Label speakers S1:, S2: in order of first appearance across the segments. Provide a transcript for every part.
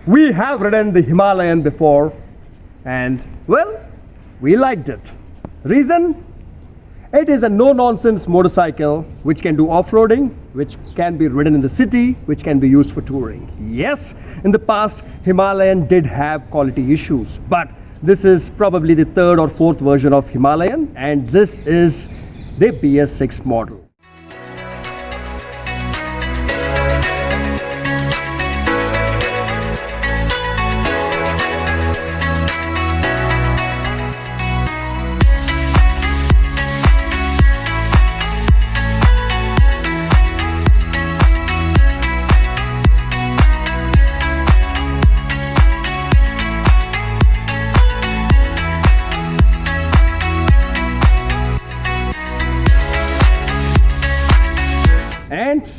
S1: We have ridden the Himalayan before and, well, we liked it. Reason? It is a no-nonsense motorcycle which can do off-roading, which can be ridden in the city, which can be used for touring. Yes, in the past, Himalayan did have quality issues, but this is probably the third or fourth version of Himalayan, and this is the BS6 model. And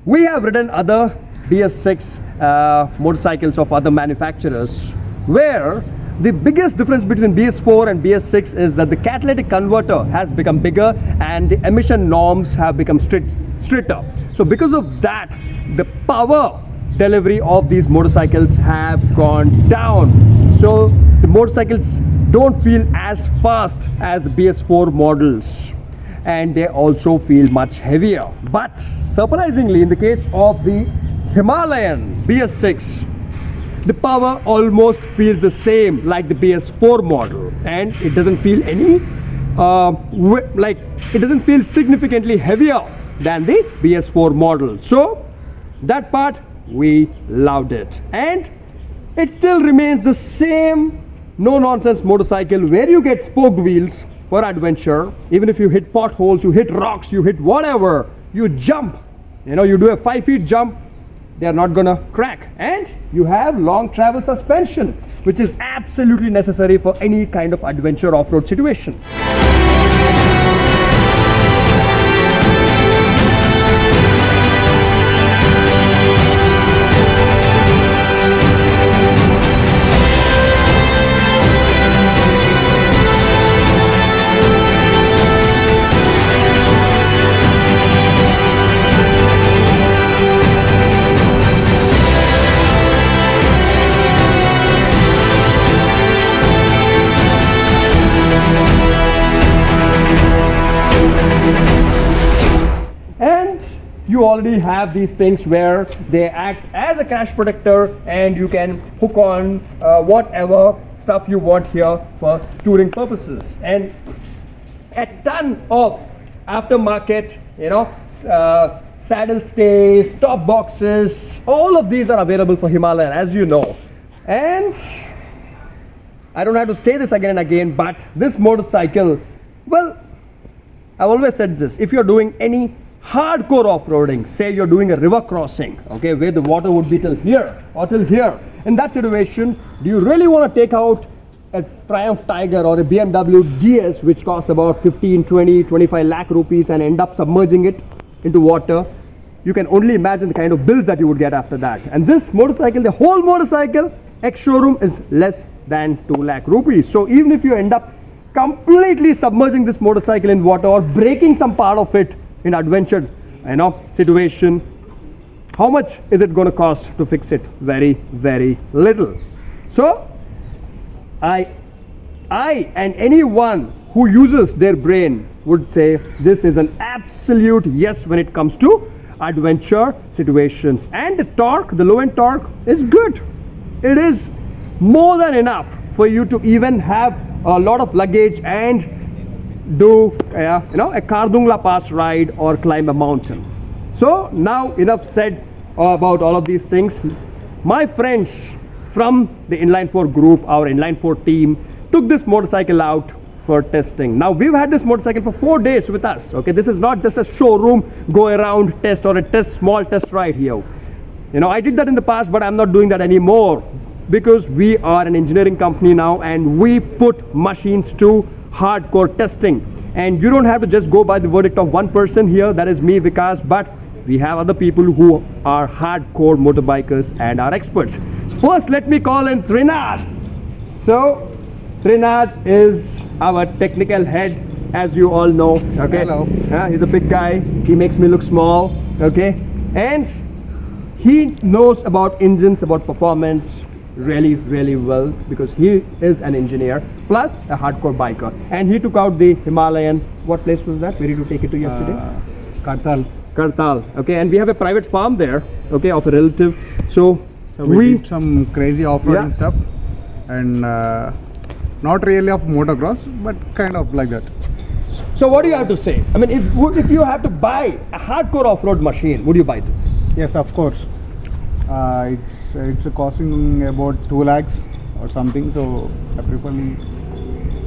S1: we have ridden other BS6 motorcycles of other manufacturers, where the biggest difference between BS4 and BS6 is that the catalytic converter has become bigger and the emission norms have become stricter. So because of that, the power delivery of these motorcycles have gone down. So the motorcycles don't feel as fast as the BS4 models, and they also feel much heavier. But surprisingly, in the case of the Himalayan BS6, the power almost feels the same like the BS4 model, and it doesn't feel any it doesn't feel significantly heavier than the BS4 model. So that part we loved it, and it still remains the same no-nonsense motorcycle where you get spoked wheels for adventure. Even if you hit potholes, you hit rocks, you hit whatever, you jump, you do a 5 feet jump, they are not gonna crack. And you have long travel suspension, which is absolutely necessary for any kind of adventure off-road situation. You already have these things where they act as a crash protector, and you can hook on whatever stuff you want here for touring purposes. And a ton of aftermarket, saddle stays, top boxes, all of these are available for Himalayan, as you know. And I don't have to say this again and again, but this motorcycle, well, I've always said this: if you're doing any hardcore off-roading, say you're doing a river crossing, okay, where the water would be till here or till here, in that situation, do you really want to take out a Triumph Tiger or a BMW GS, which costs about 15, 20, 25 lakh rupees, and end up submerging it into water? You can only imagine the kind of bills that you would get after that. And this motorcycle, the whole motorcycle ex-showroom, is less than 2 lakh rupees. So even if you end up completely submerging this motorcycle in water or breaking some part of it in adventure situation, how much is it going to cost to fix it? Very, very little. So I and anyone who uses their brain would say this is an absolute yes when it comes to adventure situations. And the torque, the low end torque, is good. It is more than enough for you to even have a lot of luggage and do a Kardungla Pass ride or climb a mountain. So now enough said about all of these things. My friends from the Inline 4 group, our Inline 4 team, took this motorcycle out for testing. Now we've had this motorcycle for 4 days with us. Okay, this is not just a showroom go around test or a small test ride here. I did that in the past, but I'm not doing that anymore, because we are an engineering company now and we put machines to hardcore testing. And you don't have to just go by the verdict of one person here, that is me, Vikas, but we have other people who are hardcore motorbikers and are experts. So first, let me call in Trinad. So Trinad is our technical head, as you all know. Okay.
S2: Hello.
S1: He's a big guy. He makes me look small. Okay. And he knows about engines, about performance really well, because he is an engineer plus a hardcore biker, and he took out the Himalayan. What place was that? Where did you take it to yesterday?
S2: Kartal.
S1: Kartal. Okay, and we have a private farm there, okay, of a relative. So
S2: We did some crazy off-roading
S1: Yeah.
S2: stuff, and not really of motocross, but kind of like that.
S1: So what do you have to say? I mean, if you have to buy a hardcore off-road machine, would you buy this?
S2: Yes, of course. It's costing about 2 lakhs or something. So I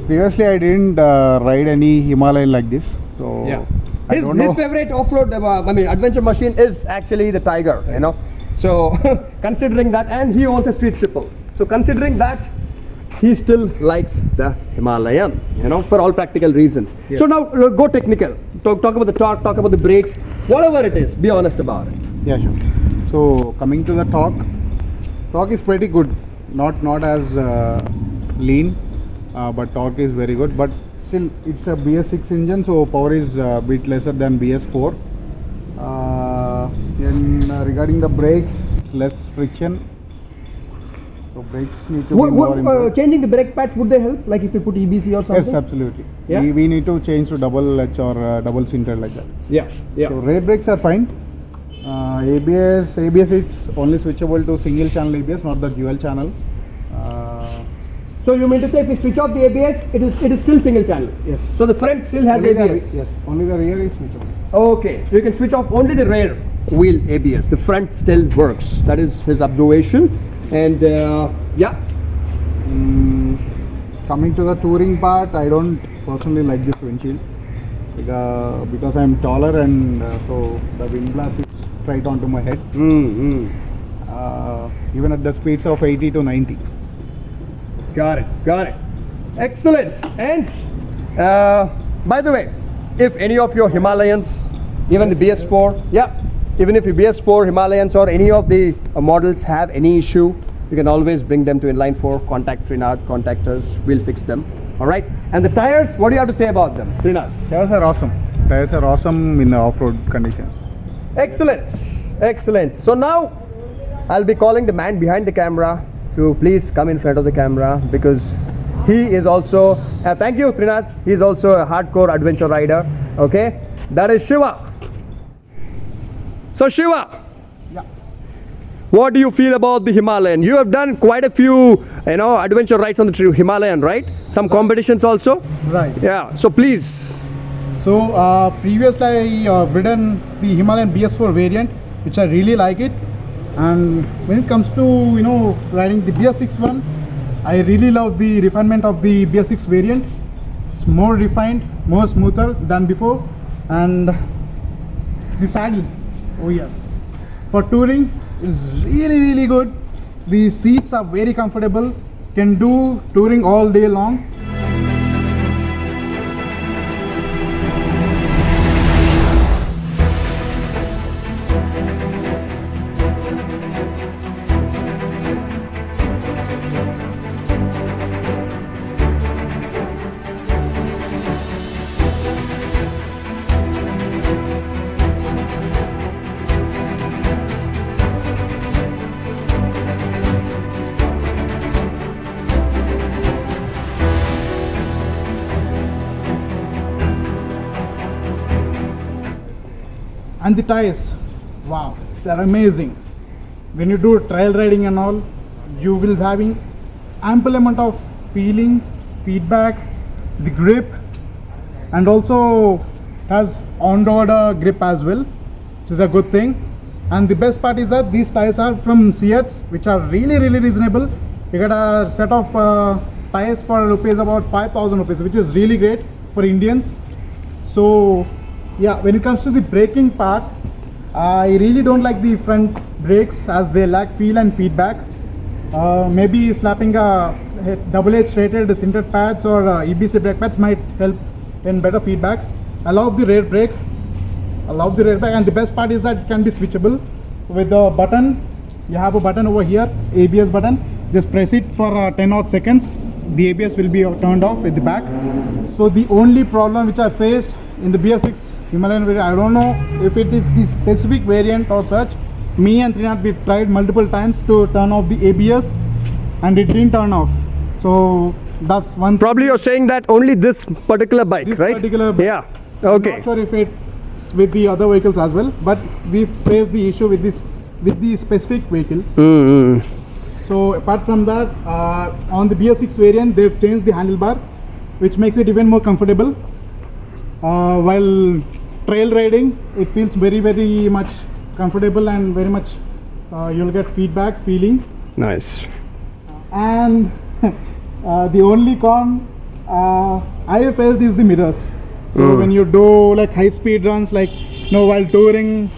S2: previously I didn't ride any Himalayan like this. So I
S1: His
S2: don't know.
S1: favorite off-road, adventure machine is actually the Tiger, you know. So considering that, and he owns a street triple. So considering that, he still likes the Himalayan, you know, for all practical reasons.
S2: Yeah.
S1: So now go technical. Talk about the torque, talk about the brakes, whatever it is, be honest about it.
S2: Yeah, sure. So coming to the torque is pretty good. Not as lean, but torque is very good. But still, it's a BS6 engine, so power is a bit lesser than BS4. And regarding the brakes, it's less friction. So brakes need to be more improved.
S1: Changing the brake pads, would they help? Like if you put EBC or something?
S2: Yes, absolutely.
S1: Yeah?
S2: We need to change to double H or double sinter like that.
S1: Yeah, yeah.
S2: So rear brakes are fine. ABS is only switchable to single channel ABS, not the dual channel.
S1: So you mean to say if we switch off the ABS, it is still single channel?
S2: Yes.
S1: So the front still has
S2: Only the
S1: ABS?
S2: yes, only the rear is switchable.
S1: Okay, so you can switch off only the rear wheel ABS. The front still works. That is his observation. And yeah.
S2: Coming to the touring part, I don't personally like this windshield because I'm taller, and so the wind blast is right onto my head. Even at the speeds of 80 to 90.
S1: Got it. Excellent. And by the way, if any of your Himalayans, even the BS4, even if your BS4 Himalayans or any of the models have any issue, you can always bring them to Inline 4, contact Srinath, contact us, we'll fix them. All right. And the tires, what do you have to say about them, Srinath?
S2: Tires are awesome. Tires are awesome in the off-road conditions.
S1: Excellent. So now I'll be calling the man behind the camera to please come in front of the camera, because he is also, thank you Srinath, he is also a hardcore adventure rider. Okay, that is Shiva. So Shiva,
S2: Yeah.
S1: what do you feel about the Himalayan? You have done quite a few, adventure rides on the Himalayan, right? Some competitions also?
S2: Right.
S1: Yeah, so please.
S2: So previously I ridden the Himalayan BS4 variant, which I really like it. And when it comes to riding the BS6 one, I really love the refinement of the BS6 variant. It's more refined, more smoother than before, and the saddle, oh yes, for touring is really good. The seats are very comfortable, can do touring all day long. And the tires, wow, they're amazing. When you do trail riding and all, you will having ample amount of feeling, feedback, the grip, and also has on-road grip as well, which is a good thing. And the best part is that these tires are from Seats, which are really reasonable. You get a set of tires for rupees about 5,000 rupees, which is really great for Indians. So yeah, when it comes to the braking part, I really don't like the front brakes as they lack feel and feedback. Maybe slapping a double H rated sintered pads or EBC brake pads might help in better feedback. I love the rear brake. And the best part is that it can be switchable with the button. You have a button over here, ABS button. Just press it for 10 odd seconds. The ABS will be turned off at the back. So the only problem which I faced in the BS6 Himalayan variant, I don't know if it is the specific variant or such, me and Trinath, we've tried multiple times to turn off the ABS and it didn't turn off. So that's one.
S1: Probably you're saying that only this particular bike,
S2: This
S1: right?
S2: particular bike.
S1: Yeah.
S2: I'm
S1: Okay.
S2: not sure if it's with the other vehicles as well, but we faced the issue with the specific vehicle.
S1: Mm-hmm.
S2: So apart from that, on the BS6 variant, they've changed the handlebar, which makes it even more comfortable. While trail riding, it feels very, very much comfortable and very much you'll get feedback feeling.
S1: Nice.
S2: And the only con I have faced is the mirrors. So when you do like high speed runs, like while touring,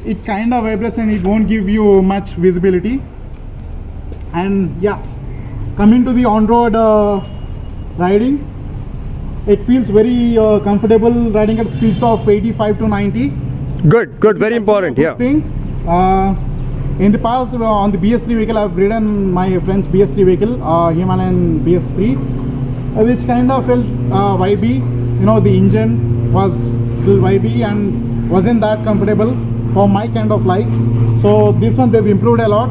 S2: it kind of vibrates and it won't give you much visibility. And yeah, coming to the on-road riding, it feels very comfortable riding at speeds of 85 to 90.
S1: Good, good, very important. Yeah.
S2: Thing. In the past, on the BS3 vehicle, I've ridden my friend's BS3 vehicle, Himalayan BS3, which kind of felt vibey. The engine was little vibey and wasn't that comfortable for my kind of likes. So this one they've improved a lot.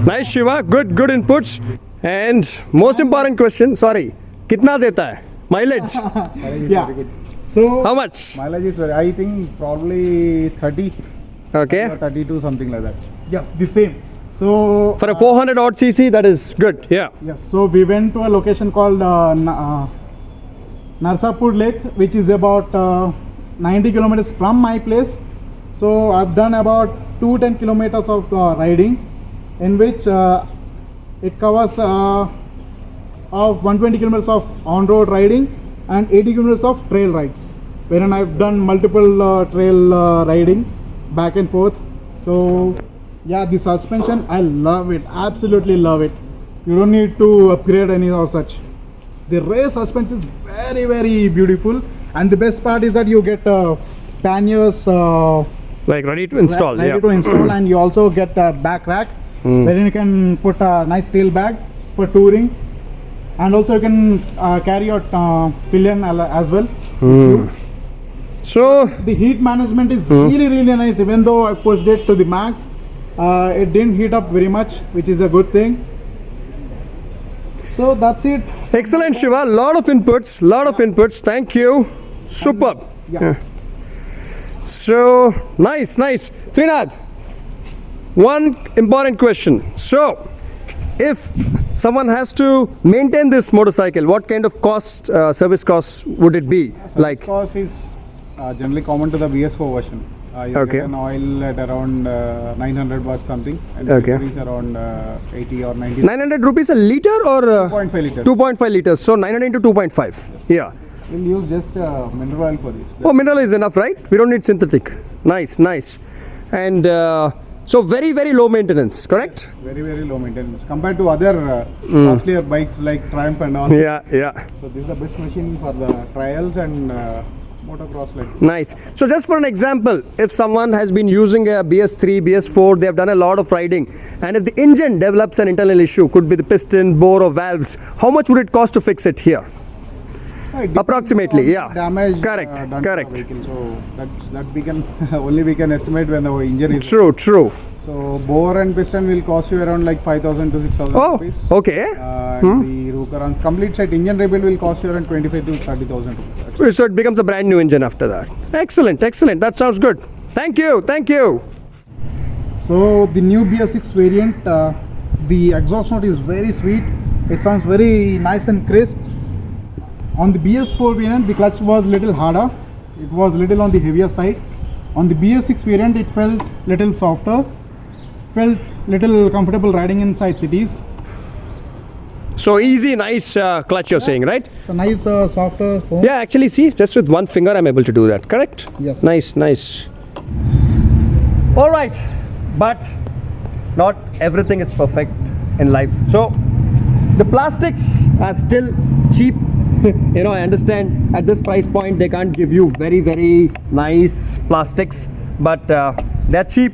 S1: Nice, Shiva. Good inputs. And most important question, sorry, कितना देता है? Mileage?
S2: Yeah. So
S1: How much?
S3: Mileage is very, I think probably 30
S1: Okay.
S3: or 32, something like that.
S2: yes, the same. So
S1: For a 400 odd cc, that is good. Yeah.
S2: yes, so we went to a location called Narsapur Lake, which is about 90 kilometers from my place. So I've done about 210 kilometers of riding, in which it covers of 120 kilometers of on-road riding and 80 kilometers of trail rides, wherein I've done multiple trail riding back and forth. So yeah, the suspension, I love it, absolutely love it. You don't need to upgrade any or such. The rear suspension is very, very beautiful, and the best part is that you get panniers
S1: Like ready to install.
S2: ready
S1: Yeah.
S2: to install, and you also get a back rack wherein you can put a nice tail bag for touring, and also you can carry your pillion as well.
S1: So,
S2: The heat management is really, really nice. Even though I pushed it to the max, it didn't heat up very much, which is a good thing. So that's it.
S1: excellent, Shiva. Lot of inputs. Thank you. Superb.
S2: Yeah.
S1: So, nice. Trinath, one important question. So, if someone has to maintain this motorcycle, what kind of service costs would it be? Like,
S3: Cost is generally common to the BS4 version. You
S1: Okay.
S3: get an oil at around 900 bucks something, and
S1: Okay.
S3: it is around 80 or 90.
S1: 900 rupees a liter or
S3: 2.5 liters.
S1: 2.5 liters. So 900 into 2.5. Yeah.
S3: We'll use just mineral oil for this.
S1: Oh, mineral is enough, right? We don't need synthetic. Nice. And so very, very low maintenance, correct?
S3: Very, very low maintenance compared to other costlier bikes like Triumph and all.
S1: Yeah.
S3: So this is the best machine for the trials and motocross like.
S1: Nice. So just for an example, if someone has been using a BS3, BS4, they have done a lot of riding, and if the engine develops an internal issue, could be the piston, bore or valves, how much would it cost to fix it here?
S3: It depends
S1: Approximately,
S3: on
S1: yeah.
S3: Damage.
S1: Correct,
S3: Done to the
S1: correct.
S3: vehicle. So that we can only we can estimate when the engine is.
S1: True.
S3: So bore and piston will cost you around like 5,000 to 6,000
S1: Oh,
S3: rupees.
S1: okay.
S3: The Rukaran complete set engine rebuild will cost you around 25 to 30,000 rupees.
S1: So it becomes a brand new engine after that. Excellent. That sounds good. Thank you.
S2: So the new BS6 variant, the exhaust note is very sweet. It sounds very nice and crisp. On the BS4 variant, the clutch was little harder. It was little on the heavier side. On the BS6 variant, it felt little softer. Felt little comfortable riding inside cities.
S1: So easy, nice clutch you're saying, right?
S2: It's a nice softer foam.
S1: Yeah, actually, see, just with one finger I'm able to do that, correct?
S2: Yes.
S1: Nice. All right, but not everything is perfect in life. So the plastics are still cheap. I understand at this price point they can't give you very, very nice plastics, but they're cheap.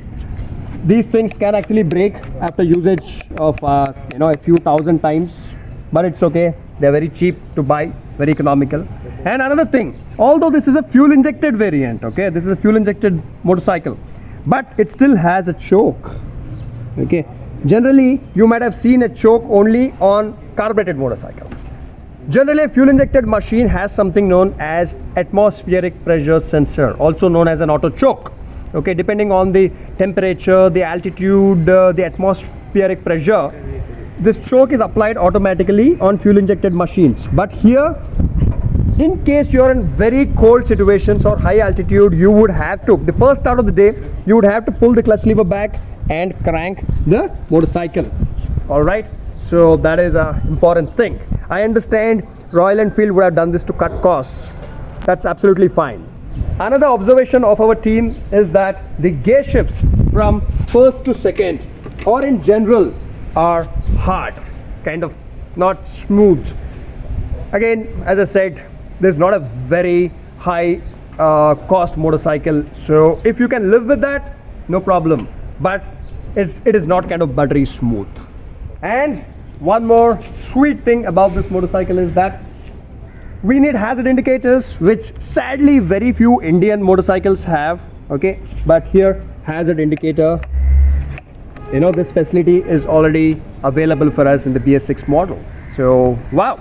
S1: These things can actually break after usage of a few thousand times, but it's okay. They're very cheap to buy, very economical. And another thing, although this is a fuel injected variant, okay, this is a fuel injected motorcycle, but it still has a choke. Okay, generally you might have seen a choke only on carbureted motorcycles. Generally, a fuel injected machine has something known as atmospheric pressure sensor, also known as an auto choke. Okay, depending on the temperature, the altitude, the atmospheric pressure, this choke is applied automatically on fuel injected machines. But here, in case you're in very cold situations or high altitude, you would have to, the first start of the day, you would have to pull the clutch lever back and crank the motorcycle. All right, so that is an important thing. I understand Royal Enfield would have done this to cut costs. That's absolutely fine. Another observation of our team is that the gear shifts from first to second, or in general, are hard, kind of not smooth. Again, as I said, this is not a very high cost motorcycle, so if you can live with that, no problem. But it is not kind of buttery smooth. And one more sweet thing about this motorcycle is that we need hazard indicators, which sadly very few Indian motorcycles have. Okay, but here hazard indicator, you know, this facility is already available for us in the BS6 model. So wow,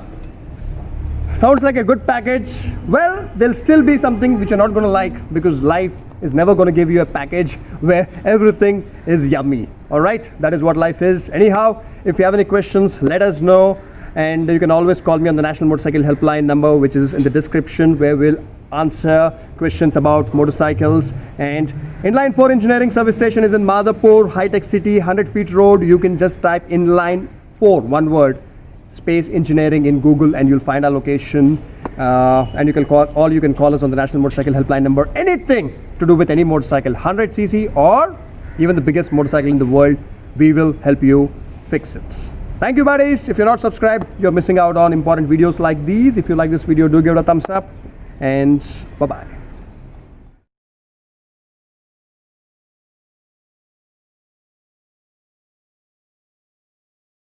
S1: sounds like a good package. Well, there'll still be something which you're not going to like, because life is never going to give you a package where everything is yummy. All right, that is what life is. Anyhow, if you have any questions, let us know, and you can always call me on the National Motorcycle Helpline number, which is in the description, where we'll answer questions about motorcycles. And Inline 4 Engineering Service Station is in Madhapur, High Tech City, 100 feet road. You can just type Inline 4, one word, space engineering in Google, and you'll find our location. And you can call us on the National Motorcycle Helpline number. Anything to do with any motorcycle, 100cc or even the biggest motorcycle in the world, we will help you fix it. Thank you, buddies. If you're not subscribed, you're missing out on important videos like these. If you like this video, do give it a thumbs up, and bye-bye.